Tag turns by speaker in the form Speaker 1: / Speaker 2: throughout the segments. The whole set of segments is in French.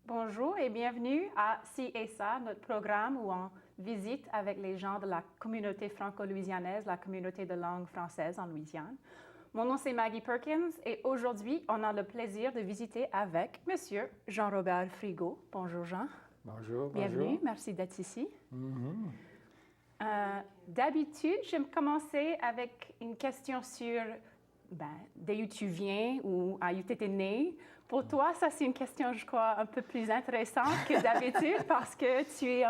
Speaker 1: Bonjour et bienvenue à Ci et Ça, notre programme où on visite avec les gens de la communauté franco-louisianaise, la communauté de langue française en Louisiane. Mon nom c'est Maggie Perkins et aujourd'hui on a le plaisir de visiter avec Monsieur Jean-Robert Frigo. Bonjour Jean.
Speaker 2: Bonjour,
Speaker 1: Bienvenue,
Speaker 2: bonjour.
Speaker 1: merci d'être ici. D'habitude, j'aime commencer avec une question sur d'où tu viens ou où tu étais né. Pour toi, ça c'est une question, je crois, un peu plus intéressante que d'habitude parce que tu es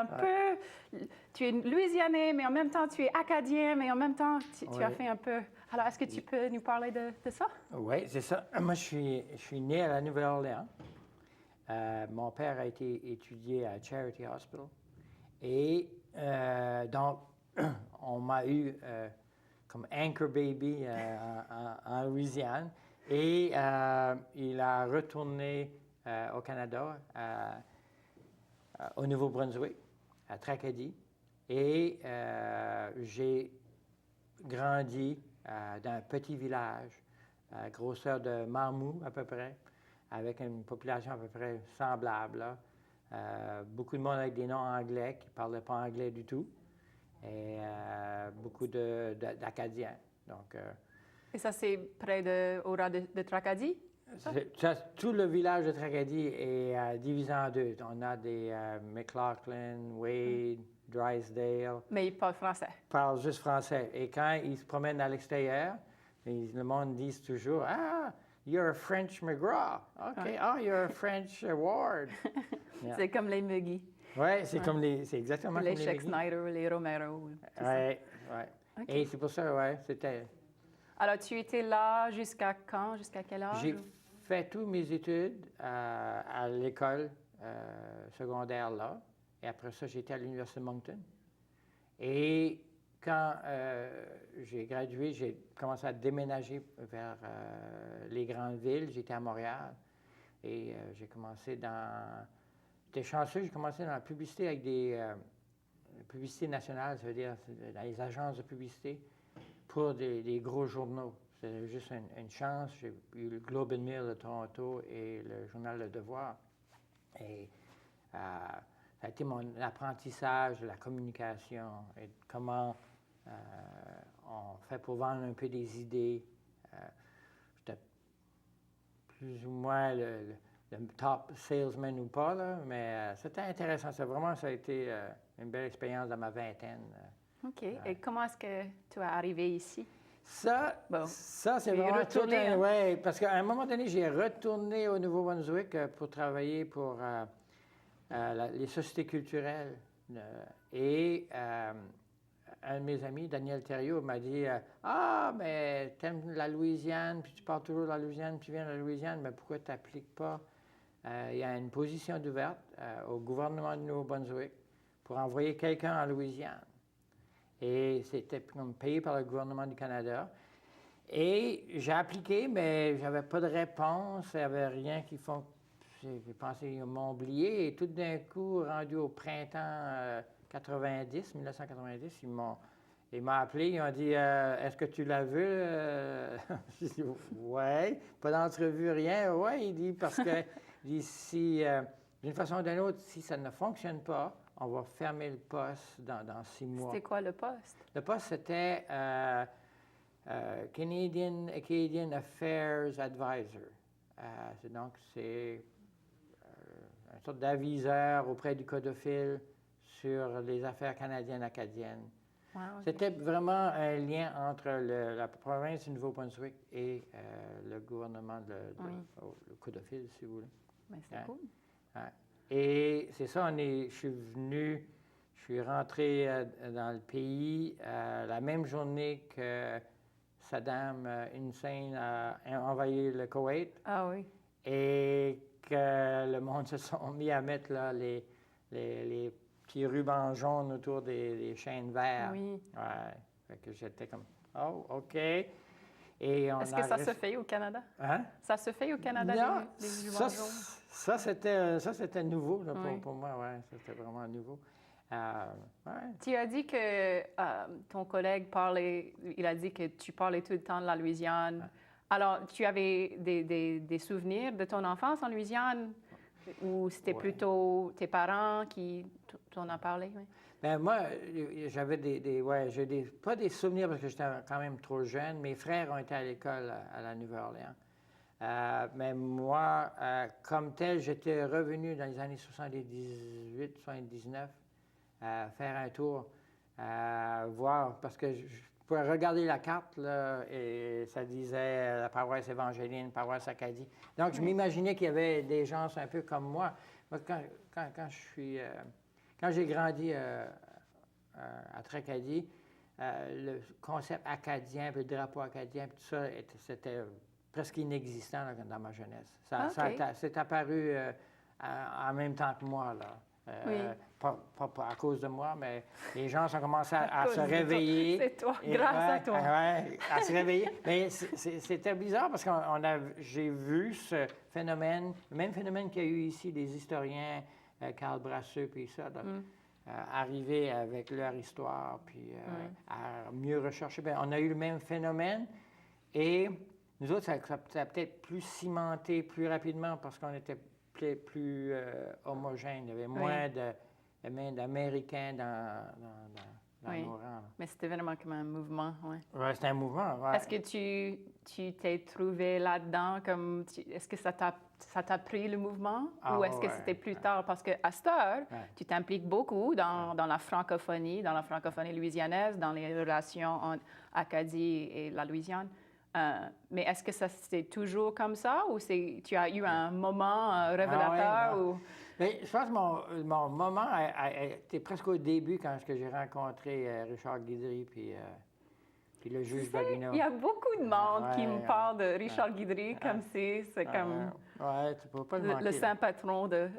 Speaker 1: tu es louisianais, mais en même temps tu es acadien, mais en même temps tu as fait un peu. Alors, est-ce que tu peux nous parler de ça?
Speaker 2: Oui, c'est ça. Moi, je suis né à la Nouvelle-Orléans. Mon père a été étudié à Charity Hospital. Et donc, on m'a eu comme anchor baby en Louisiane. Et il a retourné au Canada, au Nouveau-Brunswick, à Tracadie. Et j'ai grandi dans un petit village, grosseur de Mamou à peu près, avec une population à peu près semblable. Beaucoup de monde avec des noms anglais qui ne parlaient pas anglais du tout, et beaucoup d'Acadiens. Donc,
Speaker 1: Et ça, c'est près au ras de Tracadie?
Speaker 2: tout le village de Tracadie est divisé en deux. On a des McLaughlin, Wade, Drysdale.
Speaker 1: Mais ils parlent français.
Speaker 2: Ils parlent juste français. Et quand ils se promènent à l'extérieur, le monde dit toujours « Ah, you're a French McGraw. OK. Ah, you're a French Ward. »
Speaker 1: Yeah. C'est comme les Muggy.
Speaker 2: Oui, c'est exactement
Speaker 1: les
Speaker 2: comme les
Speaker 1: Scheck Snyder, les Romero.
Speaker 2: Oui, oui. Okay. Et c'est pour ça, oui, c'était...
Speaker 1: Alors, tu étais là jusqu'à quand? Jusqu'à quel âge?
Speaker 2: J'ai fait toutes mes études à l'école secondaire là. Et après ça, j'étais à l'Université de Moncton. Et quand j'ai gradué, j'ai commencé à déménager vers les grandes villes. J'étais à Montréal. Et j'ai commencé dans... J'étais chanceux, j'ai commencé dans la publicité avec des publicités nationales, ça veut dire dans les agences de publicité, pour des gros journaux. C'était juste une chance. J'ai eu le Globe and Mail de Toronto et le journal Le Devoir. Et ça a été mon apprentissage de la communication et de comment on fait pour vendre un peu des idées. J'étais plus ou moins le top salesman ou pas, là, mais c'était intéressant. Ça a été une belle expérience dans ma vingtaine.
Speaker 1: OK. Et comment est-ce que tu es arrivé ici?
Speaker 2: Ça, c'est vraiment tout un... Oui, parce qu'à un moment donné, j'ai retourné au Nouveau-Brunswick pour travailler pour les sociétés culturelles. Et un de mes amis, Daniel Thériault, m'a dit « Ah, mais t'aimes la Louisiane, puis tu parles toujours de la Louisiane, puis tu viens de la Louisiane, mais pourquoi tu n'appliques pas? Il y a une position ouverte au gouvernement du Nouveau-Brunswick pour envoyer quelqu'un en Louisiane. » Et c'était comme payé par le gouvernement du Canada. Et j'ai appliqué, mais je n'avais pas de réponse, il n'y avait rien qui font. J'ai pensé qu'ils m'ont oublié. Et tout d'un coup, rendu au printemps 1990, ils m'ont appelé, ils m'ont dit Est-ce que tu l'as vu? J'ai dit Oui. Pas d'entrevue, rien. Oui, il dit parce que si, d'une façon ou d'une autre, si ça ne fonctionne pas, on va fermer le poste dans 6 mois.
Speaker 1: C'était quoi le poste?
Speaker 2: Le poste, c'était Canadian Affairs Advisor. Donc, c'est une sorte d'aviseur auprès du codophile sur les affaires canadiennes-acadiennes.
Speaker 1: Wow, okay.
Speaker 2: C'était vraiment un lien entre la province du Nouveau-Brunswick et le gouvernement, le codophile, si vous voulez.
Speaker 1: Mais c'est cool.
Speaker 2: Et c'est ça, je suis rentré dans le pays la même journée que Saddam Hussein a envahi le Koweït.
Speaker 1: Ah oui.
Speaker 2: Et que le monde se sont mis à mettre là, les petits rubans jaunes autour des chaînes vertes.
Speaker 1: Oui.
Speaker 2: Ouais. Fait que j'étais comme, oh, OK. Est-ce
Speaker 1: que ça se fait au Canada?
Speaker 2: Hein?
Speaker 1: Ça se fait au Canada,
Speaker 2: non,
Speaker 1: les rubans jaunes?
Speaker 2: Ça, c'était nouveau là, pour moi, ouais. C'était vraiment nouveau. Ouais.
Speaker 1: Tu as dit que ton collègue il a dit que tu parlais tout le temps de la Louisiane.
Speaker 2: Ouais.
Speaker 1: Alors, tu avais des souvenirs de ton enfance en Louisiane? Ou c'était plutôt tes parents qui t'en ont parlé? Oui?
Speaker 2: Bien, moi, j'avais pas des souvenirs parce que j'étais quand même trop jeune. Mes frères ont été à l'école à la Nouvelle-Orléans. Mais moi, comme tel, j'étais revenu dans les années 78, 79, faire un tour, voir, parce que je pouvais regarder la carte, là, et ça disait la paroisse évangéline, paroisse Acadie. Donc, je m'imaginais qu'il y avait des gens un peu comme moi. Moi, quand j'ai grandi à Tracadie, le concept acadien, puis le drapeau acadien, puis tout ça, c'était presque inexistant là, dans ma jeunesse. C'est apparu en même temps que moi, là. Pas à cause de moi, mais les gens ont commencé à se réveiller.
Speaker 1: C'est toi, grâce à toi.
Speaker 2: Oui, à se réveiller. Mais c'était bizarre parce que j'ai vu ce phénomène, le même phénomène qu'il y a eu ici, des historiens, Karl Brasseux, puis ça, arriver avec leur histoire, puis à mieux rechercher. Bien, on a eu le même phénomène et nous autres, ça a peut-être plus cimenté plus rapidement parce qu'on était plus homogène. Il y avait moins d'Américains dans nos rangs.
Speaker 1: Mais c'était vraiment comme un mouvement, oui.
Speaker 2: Oui, c'était un mouvement, oui.
Speaker 1: Est-ce que tu t'es trouvé là-dedans? Est-ce que ça t'a pris le mouvement? Ou est-ce que c'était plus tard? Parce qu'à cette heure, tu t'impliques beaucoup dans la francophonie louisianaise, dans les relations entre Acadie et la Louisiane. Mais est-ce que ça c'était toujours comme ça ou tu as eu un moment révélateur?
Speaker 2: Mais je pense que mon moment a été presque au début quand j'ai rencontré Richard Guidry puis le juge Babineau.
Speaker 1: Il y a beaucoup de monde qui me parle de Richard Guidry comme si c'est comme
Speaker 2: tu peux pas
Speaker 1: le saint patron de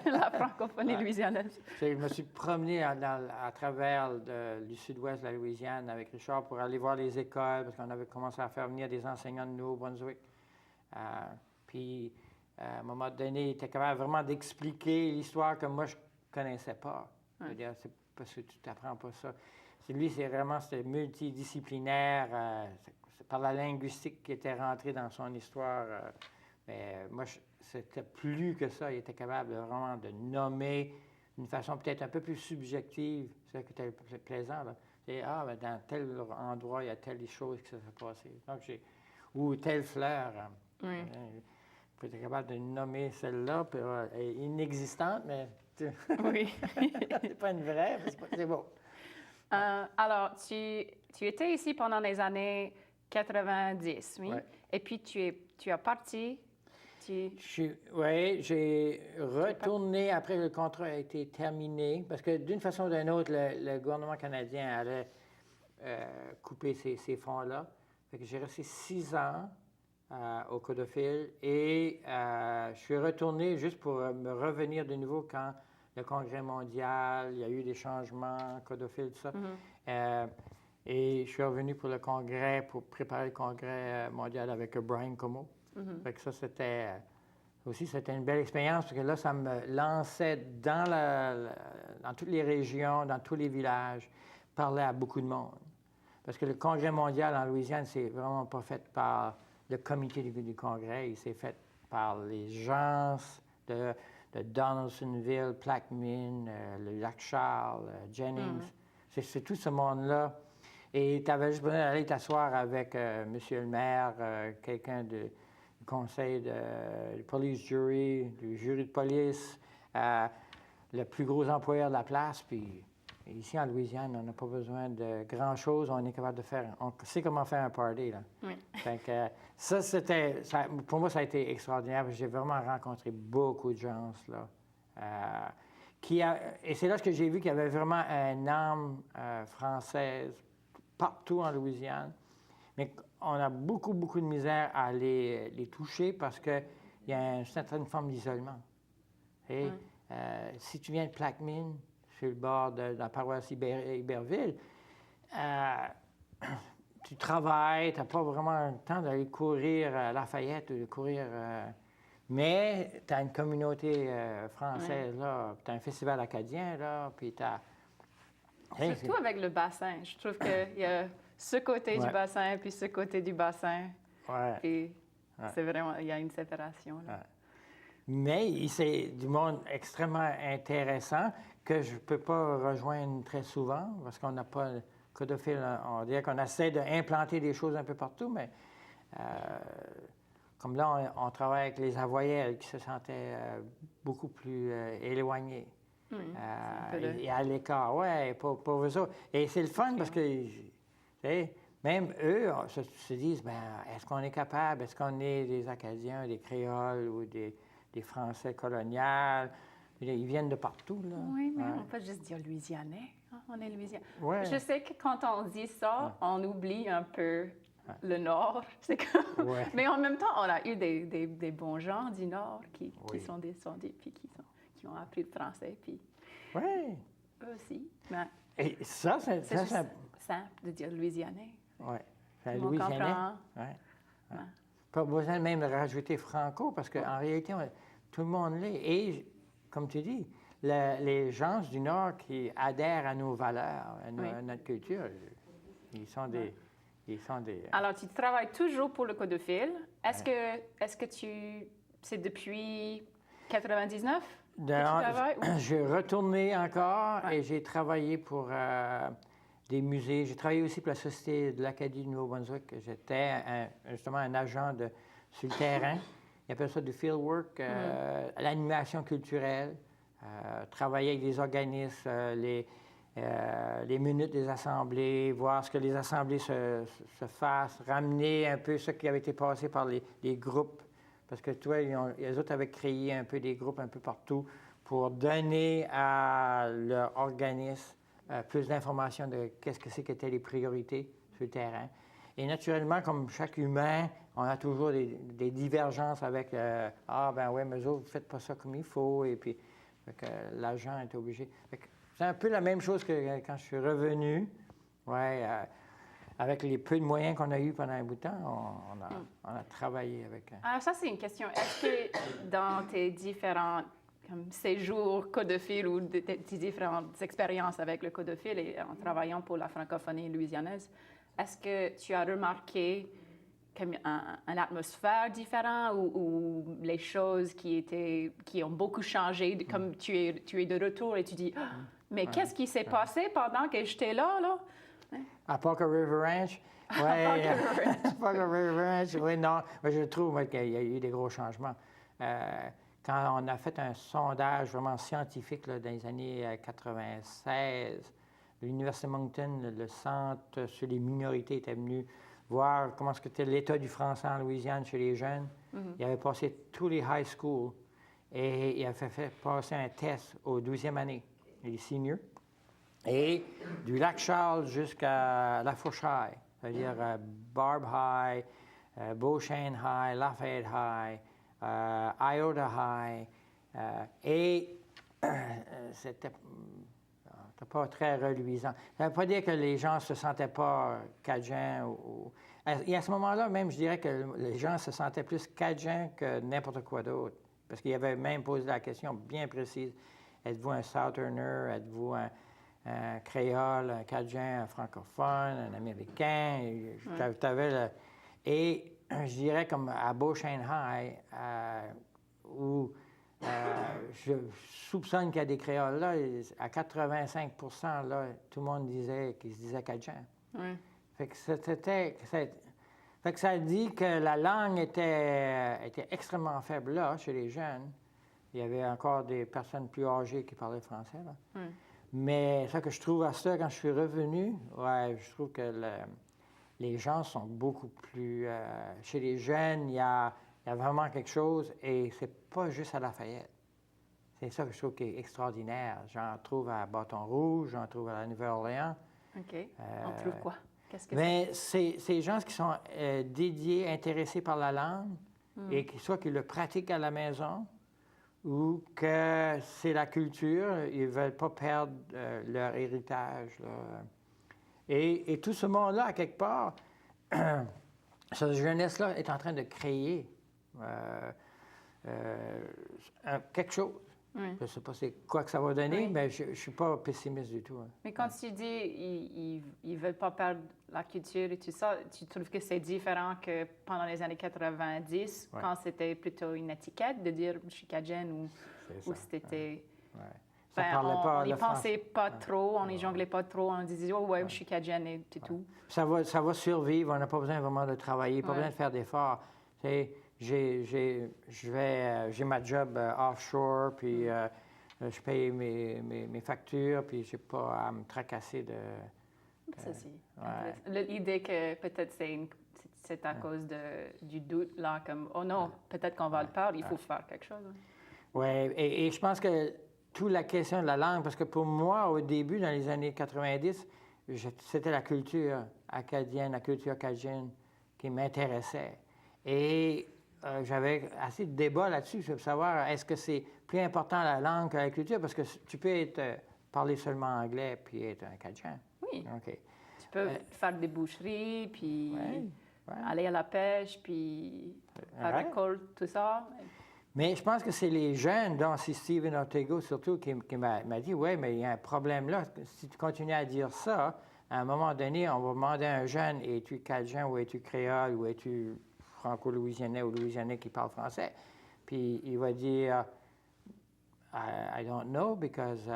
Speaker 1: la francophonie louisianaise.
Speaker 2: Je me suis promené à travers le sud-ouest de la Louisiane avec Richard pour aller voir les écoles parce qu'on avait commencé à faire venir des enseignants de Nouveau-Brunswick. Puis, à un moment donné, il était capable vraiment d'expliquer l'histoire que moi, je ne connaissais pas. Je veux dire, c'est parce que tu n'apprends pas ça. C'était multidisciplinaire. C'est par la linguistique qui était rentrée dans son histoire. Mais moi, c'était plus que ça. Il était capable vraiment de nommer d'une façon peut-être un peu plus subjective. C'est ça qui était plaisant. Là. Et, ben, dans tel endroit, il y a telle chose qui s'est passée. Donc, ou telle fleur. Il était capable de nommer celle-là, puis elle est inexistante, mais
Speaker 1: oui.
Speaker 2: c'est pas une vraie, c'est beau.
Speaker 1: Alors, tu étais ici pendant les années 90, oui?
Speaker 2: Ouais.
Speaker 1: Et puis, tu as parti.
Speaker 2: Oui, j'ai retourné après le contrat a été terminé, parce que d'une façon ou d'une autre, le gouvernement canadien allait couper ces fonds-là. Fait que j'ai resté 6 ans au Codophile et je suis retourné juste pour me revenir de nouveau quand le Congrès mondial, il y a eu des changements, Codophile, tout ça. Et je suis revenu pour le Congrès, pour préparer le Congrès mondial avec Brian Como. Fait que ça, c'était une belle expérience, parce que là, ça me lançait dans toutes les régions, dans tous les villages, parler à beaucoup de monde. Parce que le Congrès mondial en Louisiane, c'est vraiment pas fait par le comité du Congrès, il s'est fait par les gens de Donaldsonville, Plaquemine, le Lac-Charles, Jennings. C'est tout ce monde-là. Et tu avais juste besoin d'aller t'asseoir avec monsieur le maire, quelqu'un du conseil de police jury, du jury de police, le plus gros employeur de la place. Puis ici en Louisiane, on n'a pas besoin de grand-chose. On est capable de on sait comment faire un party, là.
Speaker 1: Oui.
Speaker 2: Donc, pour moi, ça a été extraordinaire. J'ai vraiment rencontré beaucoup de gens, là. Et c'est là que j'ai vu qu'il y avait vraiment une âme française partout en Louisiane. Mais on a beaucoup, beaucoup de misère à les toucher parce qu'il y a une certaine forme d'isolement. Et si tu viens de Plaquemine, sur le bord de la paroisse Iberville, tu travailles, tu n'as pas vraiment le temps d'aller courir à Lafayette ou de courir... mais tu as une communauté française, là, tu as un festival acadien, là, puis tu as...
Speaker 1: Surtout avec le bassin. Je trouve qu'il y a ce côté du bassin, puis ce côté du bassin.
Speaker 2: Ouais.
Speaker 1: Puis c'est vraiment... Il y a une séparation, là.
Speaker 2: Mais c'est du monde extrêmement intéressant que je ne peux pas rejoindre très souvent parce qu'on n'a pas le code de fil. On dirait qu'on essaie d'implanter des choses un peu partout, mais comme là, on travaille avec les Avoyelles qui se sentaient beaucoup plus éloignés. Et à l'écart, oui, pour eux autres. Et c'est le fun parce que, tu sais, même eux se disent, bien, est-ce qu'on est capable, est-ce qu'on est des Acadiens, des Créoles ou des Français coloniales? Ils viennent de partout, là.
Speaker 1: Oui, mais on peut juste dire Louisianais. Hein? On est Louisianais.
Speaker 2: Ouais.
Speaker 1: Je sais que quand on dit ça, on oublie un peu le Nord. C'est comme... Mais en même temps, on a eu des bons gens du Nord qui sont descendus puis qui ont appris le français. Puis eux aussi. Mais
Speaker 2: et ça, c'est
Speaker 1: simple de dire Louisianais.
Speaker 2: Oui.
Speaker 1: C'est Louisianais.
Speaker 2: Oui. Pas besoin même de rajouter franco parce qu'en réalité, tout le monde l'est. Et, comme tu dis, les gens du Nord qui adhèrent à nos valeurs, à notre culture, ils sont des...
Speaker 1: Alors, tu travailles toujours pour le Code de fil. Est-ce que c'est depuis 99 que tu travailles?
Speaker 2: J'ai retourné encore et j'ai travaillé pour des musées. J'ai travaillé aussi pour la Société de l'Acadie du Nouveau-Brunswick. J'étais justement un agent sur le terrain. Ils appellent ça du fieldwork, l'animation culturelle, travailler avec des organismes, les minutes des assemblées, voir ce que les assemblées se fassent, ramener un peu ce qui avait été passé par les groupes. Parce que, tu vois, les autres avaient créé un peu des groupes un peu partout pour donner à leur organisme plus d'informations de qu'est-ce que c'est qu'étaient les priorités sur le terrain. Et naturellement, comme chaque humain, on a toujours des divergences avec ah, ben oui, mais eux autres, vous ne faites pas ça comme il faut. Et puis, l'agent est obligé. C'est un peu la même chose que quand je suis revenu. Avec les peu de moyens qu'on a eus pendant un bout de temps, on a travaillé avec...
Speaker 1: Alors ça, c'est une question. Est-ce que dans tes différents séjours Code de fil ou tes différentes expériences avec le Code de fil et en travaillant pour la francophonie louisianaise, est-ce que tu as remarqué comme une atmosphère différente ou les choses qui ont beaucoup changé, comme tu es de retour et tu dis, mais qu'est-ce qui s'est passé pendant que j'étais là?
Speaker 2: À Parker River Ranch? Oui, à Parker River Ranch, oui, non. Mais je trouve qu'il y a eu des gros changements. Quand on a fait un sondage vraiment scientifique là, dans les années 96, l'Université de Moncton, le centre sur les minorités, était venu voir comment était l'état du français en Louisiane chez les jeunes. Il avait passé tous les high schools et il avait fait passer un test aux 12e année, les seniors. Et du Lac-Charles jusqu'à La Fourche High, c'est-à-dire Barb High, Beauchesne High, Lafayette High, Iota High. Et c'était pas très reluisant. Ça ne veut pas dire que les gens ne se sentaient pas cajuns. Et à ce moment-là, même, je dirais que les gens se sentaient plus cajuns que n'importe quoi d'autre. Parce qu'il y avait même posé la question bien précise. Êtes-vous un Southerner? Êtes-vous un créole, un cajun, un francophone, un américain? Et je dirais comme à Beauchesne High, où je soupçonne qu'il y a des créoles là, à 85 là, tout le monde disait qu'ils se disaient cajun. Fait que ça dit que la langue était extrêmement faible là, chez les jeunes. Il y avait encore des personnes plus âgées qui parlaient français, là. Mais ça que je trouve à ça, quand je suis revenu, je trouve que les gens sont beaucoup plus... chez les jeunes, il y a vraiment quelque chose, et c'est pas juste à Lafayette. C'est ça que je trouve qui est extraordinaire. J'en trouve à Bâton-Rouge, j'en trouve à la Nouvelle-Orléans.
Speaker 1: OK. On trouve quoi? Qu'est-ce que
Speaker 2: mais c'est ces gens qui sont dédiés, intéressés par la langue, et soit qu'ils le pratiquent à la maison, ou que c'est la culture, ils ne veulent pas perdre leur héritage. Là. Et tout ce monde-là, à quelque part, cette jeunesse-là est en train de créer quelque chose. Je ne sais pas c'est quoi que ça va donner, mais je ne suis pas pessimiste du tout. Hein.
Speaker 1: Mais quand tu dis ils ne veulent pas perdre la culture et tout ça, tu trouves que c'est différent que pendant les années 90, quand c'était plutôt une étiquette de dire je suis cajun ou c'était... on n'y pensait pas trop, on n'y jonglait pas trop, on disait oh ouais, je suis cajun et c'est tout.
Speaker 2: Ça va survivre, on n'a pas besoin vraiment de travailler, pas besoin de faire d'efforts. J'ai ma job offshore, puis je paye mes factures, puis je n'ai pas à me tracasser de...
Speaker 1: Ça, l'idée que peut-être c'est à cause du doute, là, comme, oh non, peut-être qu'on va le perdre, il faut faire quelque chose.
Speaker 2: Oui, et je pense que toute la question de la langue, parce que pour moi, au début, dans les années 90, c'était la culture acadienne, la culture cajuine qui m'intéressait. Et j'avais assez de débats là-dessus, sur savoir est-ce que c'est plus important la langue que la culture, parce que tu peux parler seulement anglais puis être un cajun.
Speaker 1: Oui. Okay. Tu peux faire des boucheries, puis aller à la pêche, puis faire la récolte, tout ça.
Speaker 2: Mais je pense que c'est les jeunes, dont c'est Stephen Ortega surtout, qui m'a dit, oui, mais il y a un problème là. Si tu continues à dire ça, à un moment donné, on va demander à un jeune, es-tu cajun ou es-tu créole ou es-tu franco-louisianais ou louisianais qui parle français? Puis il va dire, I don't know, because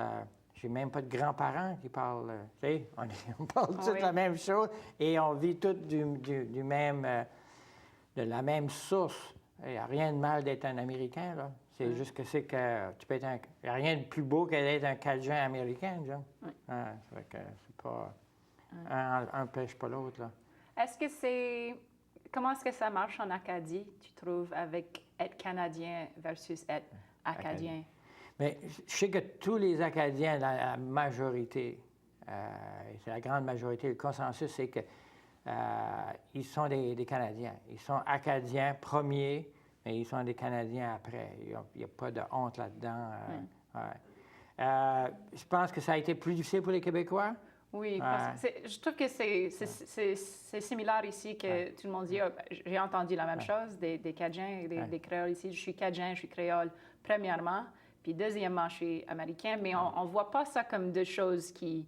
Speaker 2: j'ai même pas de grands-parents qui parlent. Tu sais, on parle tous la même chose et on vit tous du même, de la même source. Il n'y a rien de mal d'être un Américain, là. C'est juste que c'est que tu peux être il n'y a rien de plus beau que d'être un Cajun américain, genre. C'est pas... Un n'empêche pas l'autre, là.
Speaker 1: Comment est-ce que ça marche en Acadie, tu trouves, avec être Canadien versus être Acadien?
Speaker 2: Mais je sais que tous les Acadiens, la majorité, c'est la grande majorité, le consensus, c'est que ils sont des Canadiens. Ils sont Acadiens premiers, mais ils sont des Canadiens après. Il n'y a pas de honte là-dedans. Je pense que ça a été plus difficile pour les Québécois.
Speaker 1: Oui, parce que je trouve que c'est similaire ici, que tout le monde dit, j'ai entendu la même chose des Cajuns, des Créoles ici. Je suis Cajun, je suis créole, premièrement. Puis deuxièmement, je suis américain, mais on ne voit pas ça comme deux choses qui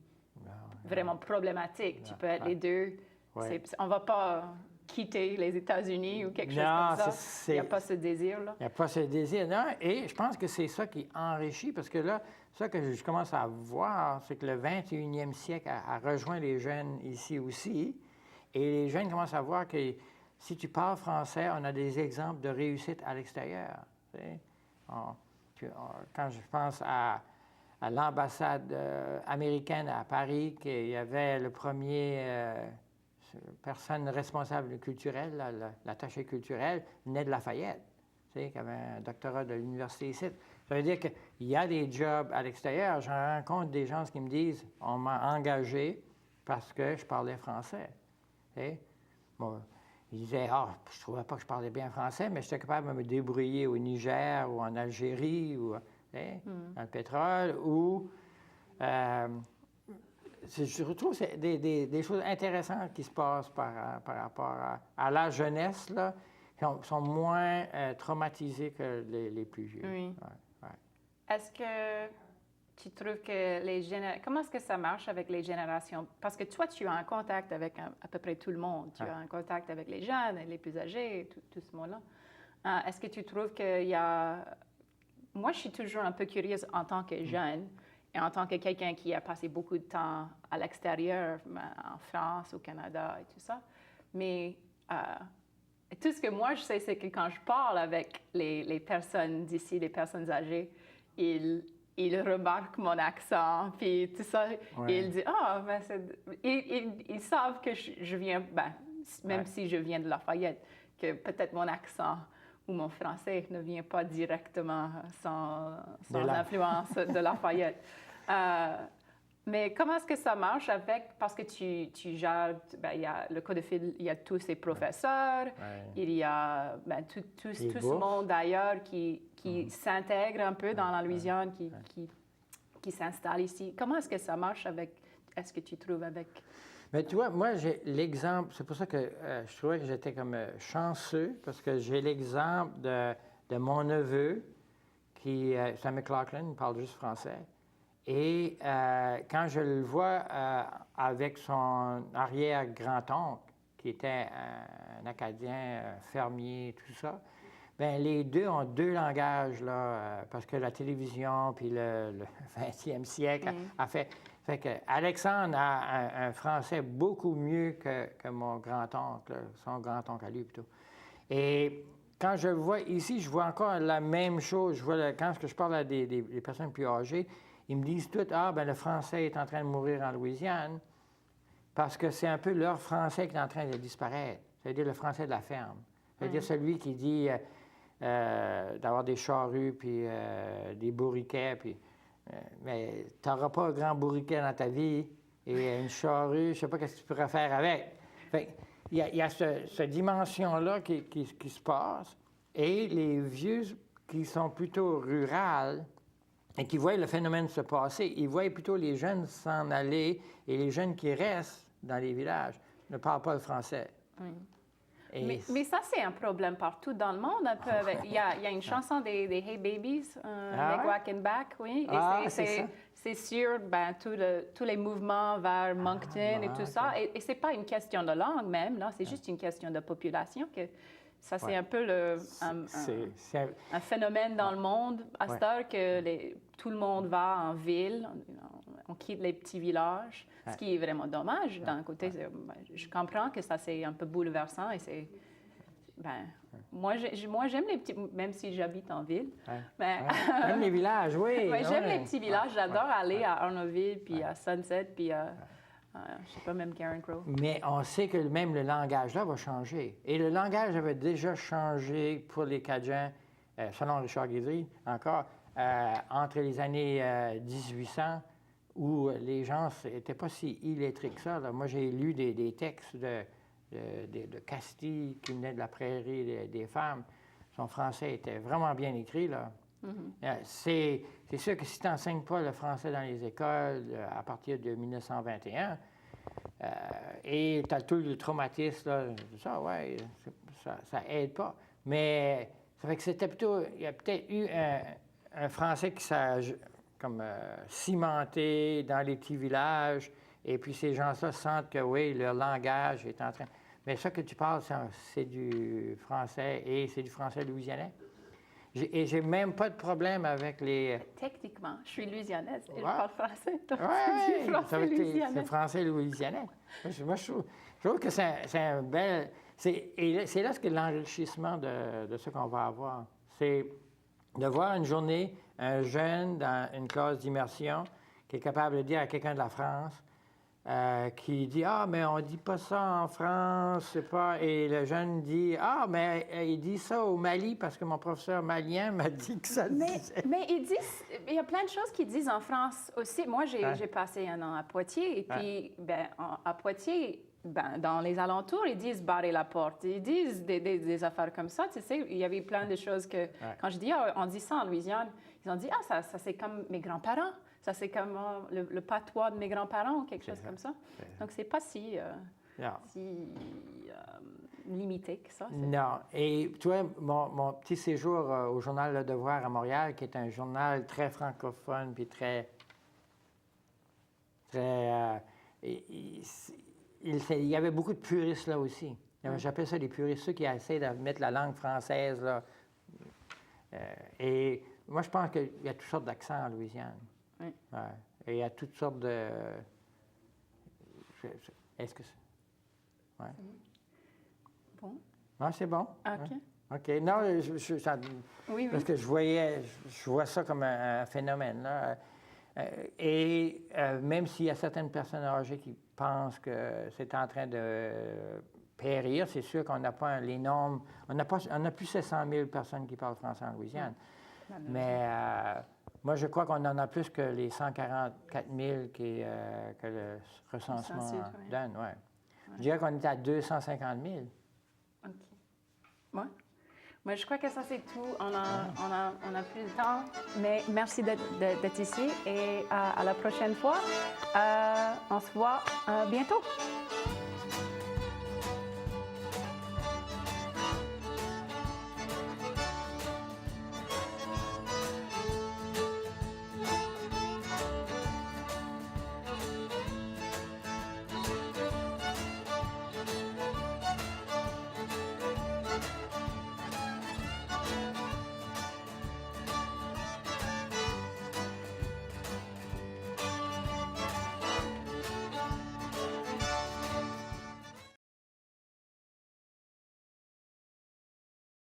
Speaker 1: vraiment problématiques. Tu peux être les deux. On ne va pas quitter les États-Unis ou quelque chose comme ça. Il n'y a pas ce désir-là.
Speaker 2: Il n'y a pas ce désir, non. Et je pense que c'est ça qui enrichit, parce que là, ça que je commence à voir, c'est que le 21e siècle a rejoint les jeunes ici aussi. Et les jeunes commencent à voir que si tu parles français, on a des exemples de réussite à l'extérieur. Quand je pense à l'ambassade américaine à Paris, qu'il y avait le premier personne responsable culturelle, l'attaché culturel, venait de Lafayette, qui avait un doctorat de l'université ici. Ça veut dire qu'il y a des jobs à l'extérieur. J'en rencontre des gens qui me disent « on m'a engagé parce que je parlais français ». Bon, ils disaient « ah, je ne trouvais pas que je parlais bien français, mais j'étais capable de me débrouiller au Niger ou en Algérie ou dans le pétrole ou... je retrouve c'est des choses intéressantes qui se passent par rapport à la jeunesse, là, qui sont moins traumatisés que les plus vieux.
Speaker 1: Oui. Est-ce que tu trouves que comment est-ce que ça marche avec les générations? Parce que toi, tu es en contact avec à peu près tout le monde. Tu es en contact avec les jeunes, les plus âgés, tout ce monde-là. Est-ce que tu trouves qu'il y a... Moi, je suis toujours un peu curieuse en tant que jeune et en tant que quelqu'un qui a passé beaucoup de temps à l'extérieur, en France, au Canada et tout ça. Mais tout ce que moi, je sais, c'est que quand je parle avec les personnes d'ici, les personnes âgées, ils remarquent mon accent, puis tout ça. Et ils disent, ils savent que je viens, même si je viens de Lafayette, que peut-être mon accent ou mon français ne vient pas directement sans l'influence de Lafayette. Mais comment est-ce que ça marche parce que tu gères, il y a le Code de fil, il y a tous ces professeurs, il y a tout ce monde d'ailleurs qui s'intègre un peu dans la Louisiane, qui s'installe ici. Comment est-ce que ça marche est-ce que tu trouves avec...
Speaker 2: Mais tu vois, moi, j'ai l'exemple, c'est pour ça que je trouvais que j'étais comme chanceux, parce que j'ai l'exemple de mon neveu Sam McLaughlin, il parle juste français. Et quand je le vois avec son arrière-grand-oncle, qui était un Acadien fermier, tout ça, bien, les deux ont deux langages, là, parce que la télévision, puis le 20e siècle a fait... Fait que Alexandre a un français beaucoup mieux que mon grand-oncle, son grand-oncle à lui, plutôt. Et quand je le vois ici, je vois encore la même chose. Je vois quand je parle à des personnes plus âgées, ils me disent toutes, ben le français est en train de mourir en Louisiane, parce que c'est un peu leur français qui est en train de disparaître. C'est-à-dire le français de la ferme. C'est-à-dire celui qui dit d'avoir des charrues, puis des bourriquets, puis... mais tu n'auras pas un grand bourriquet dans ta vie et une charrue, je ne sais pas ce que tu pourrais faire avec. Fait, il y a cette dimension-là qui se passe, et les vieux qui sont plutôt rurales et qui voient le phénomène se passer, ils voient plutôt les jeunes s'en aller, et les jeunes qui restent dans les villages ne parlent pas le français.
Speaker 1: Oui. Mais ça, c'est un problème partout dans le monde, un peu. Il y a une chanson des Hey Babies, Leg Wack and Back, oui. Et c'est sûr, tous les mouvements vers Moncton et tout ça. Et c'est pas une question de langue même, là, c'est juste une question de population. Ça, c'est un peu un phénomène dans le monde, à cette heure que tout le monde va en ville, on quitte les petits villages, ce qui est vraiment dommage. D'un côté, je comprends que ça, c'est un peu bouleversant, et c'est... moi, j'aime les petits... Même si j'habite en ville.
Speaker 2: J'aime les villages, oui.
Speaker 1: J'aime les petits villages. J'adore aller à Arnaudville, puis à Sunset, puis à... je sais pas, même Karen Crow.
Speaker 2: Mais on sait que même le langage là va changer. Et le langage avait déjà changé pour les Cajuns, selon Richard Guidry, encore, entre les années 1800, où les gens n'étaient pas si illettrés que ça. Là. Moi, j'ai lu des textes de Castille qui venaient de la prairie des femmes. Son français était vraiment bien écrit, là. C'est sûr que si tu n'enseignes pas le français dans les écoles à partir de 1921, et tu as tout le traumatisme, là, ça, ouais, ça aide pas. Mais ça fait que c'était plutôt... Il y a peut-être eu un français qui s'est comme cimenté dans les petits villages, et puis ces gens-là sentent que, oui, leur langage est en train... Mais ça que tu parles, c'est du français, et c'est du français louisianais. Et j'ai même pas de problème avec les...
Speaker 1: Techniquement, je suis louisianaise et je parle français.
Speaker 2: Oui, c'est français louisianais. Moi, je trouve que c'est un bel... Et c'est là ce que l'enrichissement de ce qu'on va avoir. C'est de voir une journée, un jeune dans une classe d'immersion qui est capable de dire à quelqu'un de la France, qui dit « Ah, mais on dit pas ça en France, c'est pas... » Et le jeune dit « Ah, mais il dit ça au Mali parce que mon professeur malien m'a dit que ça disait. »
Speaker 1: Mais il y a plein de choses qu'ils disent en France aussi. Moi, j'ai passé un an à Poitiers, et puis à Poitiers, dans les alentours, ils disent « barrer la porte ». Ils disent des affaires comme ça, tu sais. Il y avait plein de choses que... Quand je dis « on dit ça en Louisiane », ils ont dit « Ah, ça c'est comme mes grands-parents. Ça, c'est comme le patois de mes grands-parents ou quelque chose comme ça. » Donc, c'est pas si limité que ça.
Speaker 2: Non. Et tu vois, mon petit séjour au journal Le Devoir à Montréal, qui est un journal très francophone, puis très... il y avait beaucoup de puristes là aussi. J'appelle ça des puristes, ceux qui essaient de mettre la langue française, là. Et moi, je pense qu'il y a toutes sortes d'accents en Louisiane.
Speaker 1: Oui.
Speaker 2: Ouais. Et il y a toutes sortes de... Est-ce que c'est... Ouais.
Speaker 1: Bon.
Speaker 2: Non, c'est bon.
Speaker 1: OK.
Speaker 2: OK. Non,
Speaker 1: oui.
Speaker 2: Parce que je vois ça comme un phénomène, là. Et même s'il y a certaines personnes âgées qui pensent que c'est en train de périr, c'est sûr qu'on n'a pas les normes... On a plus de 700 000 personnes qui parlent français en Louisiane. Mais... moi, je crois qu'on en a plus que les 144 000 que le recensement donne. Ouais. Je dirais qu'on est à 250 000.
Speaker 1: OK. Ouais. Moi, je crois que ça, c'est tout. On a plus de temps. Mais merci d'être ici, et à la prochaine fois. On se voit bientôt.